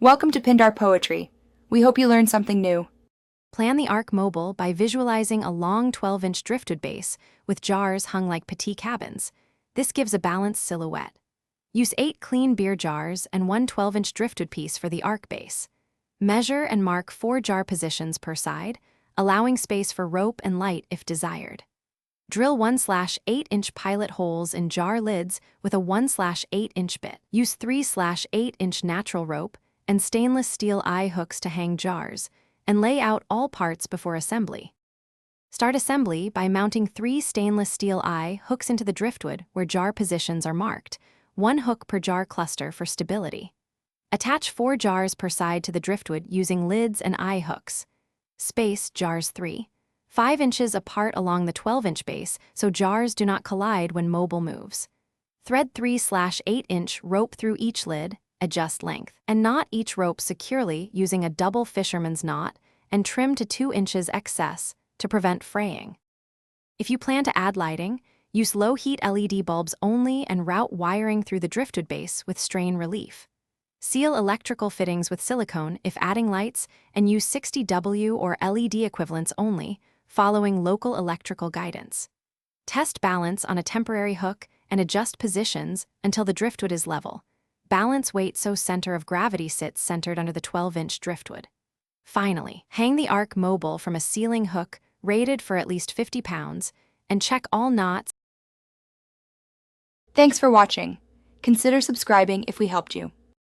Welcome to Pindar Poetry. We hope you learned something new. Plan the Arc Mobile by visualizing a long 12-inch driftwood base with jars hung like petite cabins. This gives a balanced silhouette. Use 8 clean beer jars and one 12-inch driftwood piece for the arc base. Measure and mark 4 jar positions per side, allowing space for rope and light if desired. Drill 1/8-inch pilot holes in jar lids with a 1/8-inch bit. Use 3/8-inch natural rope and stainless steel eye hooks to hang jars, and lay out all parts before assembly. Start assembly by mounting 3 stainless steel eye hooks into the driftwood where jar positions are marked, 1 hook per jar cluster for stability. Attach 4 jars per side to the driftwood using lids and eye hooks. Space jars 3.5 inches apart along the 12-inch base so jars do not collide when mobile moves. Thread 3/8-inch rope through each lid, adjust length, and knot each rope securely using a double fisherman's knot and trim to 2 inches excess to prevent fraying. If you plan to add lighting, use low-heat LED bulbs only and route wiring through the driftwood base with strain relief. Seal electrical fittings with silicone if adding lights and use 60W or LED equivalents only, following local electrical guidance. Test balance on a temporary hook and adjust positions until the driftwood is level. Balance weight so center of gravity sits centered under the 12-inch driftwood. Finally, hang the Arc Mobile from a ceiling hook rated for at least 50 pounds and check all knots. Thanks for watching. Consider subscribing if we helped you.